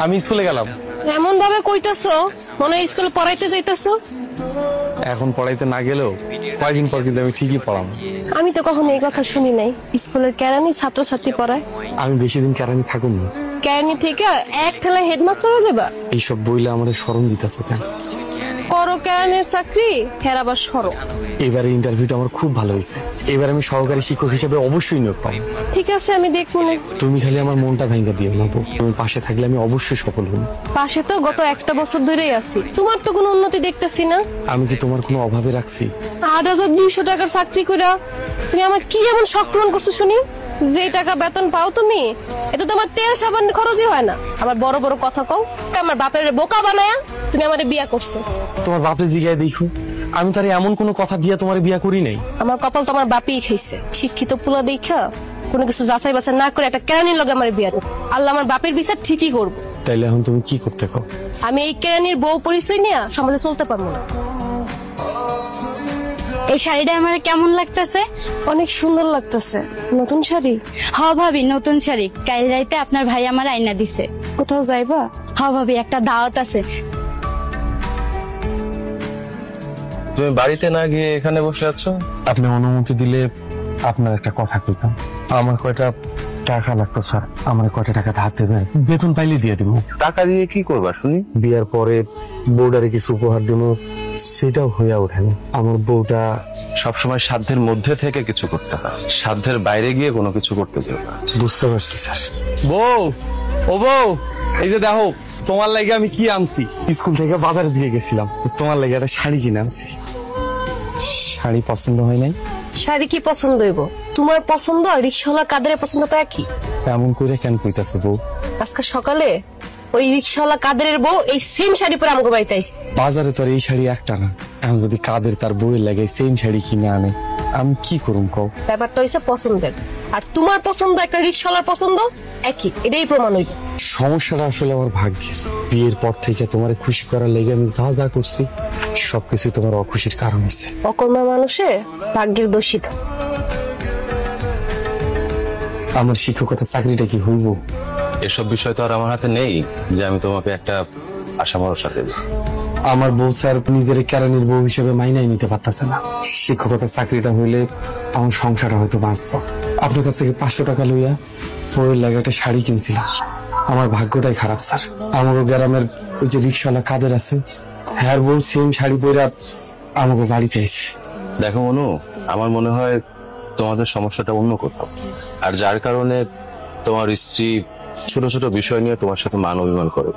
আমি স্কুলে গেলাম। এমন ভাবে কইতাছো মনে হয় স্কুলে পড়াইতে যাইতাছো। এখন পড়াইতে না গেলেও কয়েকদিন পর কিন্তু আমি ঠিকই পড়াবো। আমি তো কখনো এই কথা শুনি নাই, স্কুলের কেরানি ছাত্রছাত্রী পড়ায়। আমি বেশি দিন কেরানি থাকুন না। কেরানি থেকে এক ঠেলায় হেডমাস্টার হয়ে যাবা? এইসব বইলে আমার শরম দিতেছ কেন? করো কেরানির চাকরি, ফের আবার সরো। এবারে ইন্টারভিউটা আমার খুব ভালো হয়েছে। এবার আমি সহকারী শিক্ষক হিসেবে অবশ্যই নিয়োগ পাবো। ঠিক আছে, আমি দেখবো না। তুমি খালি আমার মনটা ভেঙে দিও না। তুমি পাশে থাকলে আমি অবশ্যই সফল হব। পাশে তো গত একটা বছর ধরেই আছি, তোমার তো কোনো উন্নতি দেখতেছি না। আমি কি তোমার কোনো অভাবে রাখছি? ৮,২০০ টাকার চাকরি কইরা তুমি আমার কি এমন শখ পূরণ করছো শুনি? যে টাকা বেতন পাও তুমি, এটা তোমার তেল সাবান খরচই হয় না। আমার বড় বড় কথা কও, আমার বাপের বোকা বানায়া তুমি আমার বিয়া করছো। তোমার বাপরে জিগায় দেখো, আমি তার এমন কোনো কথা দিয়া তোমার বিয়া করি নাই। আমার কপাল তোমার বাপই খাইছে। শিক্ষিত পোলা দেখা কোনো কিছু যাচাই বাছাই না করে একটা কেরানির লগে আমার বিয়া দেব। আল্লাহ আমার বাপের বিচার ঠিকই করবো। তাইলে এখন তুমি কি করতে কও? আমি এই কেরানির বউ পরিচয় নিয়ে সমাজে চলতে পারবো না। এই শাড়িটা আমার কেমন লাগতেছে? অনেক সুন্দর লাগতেছে। নতুন শাড়ি? হ ভাবি, নতুন শাড়ি। কাল রাইতে আপনার ভাই আমার আইনা দিছে। কোথাও যাইবা? হ ভাবি, একটা দাওয়াত আছে। তুমি বাড়িতে না গিয়ে এখানে বসে আছো? আপনি অনুমতি দিলে আপনার একটা কথা কইতাম। আমার কয়টা টাকা লাগতো স্যার, আমার কয়টা টাকা ধার দেবেন? বেতন পাইলে দিয়ে দিব। টাকা দিয়ে কি করবা শুনি? বিয়ার পরে বউটারে কিছু উপহার দেবো, সেটাও হইয়া ওঠেনি। আমার বউটা সবসময় সাধ্যের মধ্যে থেকে কিছু করতে হয়, সাধ্যের বাইরে গিয়ে কোনো কিছু করতে দিও না। বুঝতে পারছি স্যার। বউ, ও বউ, এই যে দেখো তোমার লাগে আমি কি আনছি। স্কুল থেকে বাজারে দিয়ে গেছিলাম, তোমার লাগে একটা শাড়ি কিনে আনছি। শাড়ি পছন্দ হয় নাই? শাড়ি কি পছন্দ হইব? তোমার পছন্দ আর রিক্সাওয়ালা কাদের পছন্দ তো একই। এমন করে কেন কইতাছো বউ? আজকে সকালে ওই রিক্সাওয়ালা কাদের বউ এই সেম শাড়ি পরে আমাকে বাড়িতে আইছে। বাজারে তো আর এই শাড়ি একটা না। এখন যদি কাদের তার বউয়ের লাগে সেম শাড়ি কিনে আনে, আমি কি করুম কও? ব্যাপারটা হইছে পছন্দের, আর তোমার পছন্দ একটা রিক্সাওয়ালার পছন্দ একই, এটাই প্রমাণ হইল। সমস্যাটা আসলে আমার ভাগ্যের। বিয়ের পর থেকে তোমার খুশি করার লেগে আমি যা যা করছি সবকিছু তোমার অখুশির কারণ হয়েছে। অকর্মা মানুষে ভাগ্যের দোষিত। আমার শিক্ষকতা চাকরিটা কি হইব? এসব বিষয় তো আর আমার হাতে নেই যে আমি তোমাকে একটা আশা ভরসা দেব। আমার বউ স্যার নিজের কেরানির বউ হিসেবে মাইনাই নিতে পারতেছে না। শিক্ষকতা চাকরিটা হইলে আমার সংসারটা হয়তো বাঁচব। আপনার কাছ থেকে 500 টাকা লইয়া বউয়ের লাগে একটা শাড়ি কিনছিলাম। আমার ভাগ্যটাই খারাপ স্যার। আমাকে গ্রামের ওই যে রিক্সাওয়ালা কাদের আছে, হ্যার বউ সেম শাড়ি পরে আমাকে বাড়িতে এসে। দেখো মনু, আমার মনে হয় তোমাদের সমস্যাটা অন্য কোথাও, আর যার কারণে তোমার স্ত্রী ছোট ছোট বিষয় নিয়ে তোমার সাথে মান অভিমান করে।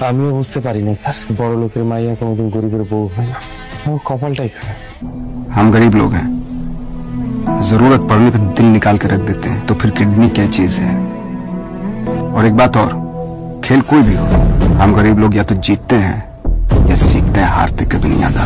আমিও বুঝতে পারি না স্যার, বড় লোকের মাইয়া কোনোদিন গরিবের বউ হয় না। আমার কপালটাই খারাপ। हम गरीब लोग हैं, जरूरत पड़ने पर दिल निकाल के रख देते हैं, तो फिर किडनी क्या चीज है? और एक बात और, खेल कोई भी हो, हम गरीब लोग या तो जीतते हैं या सीखते हैं, हारते कभी नहीं आता।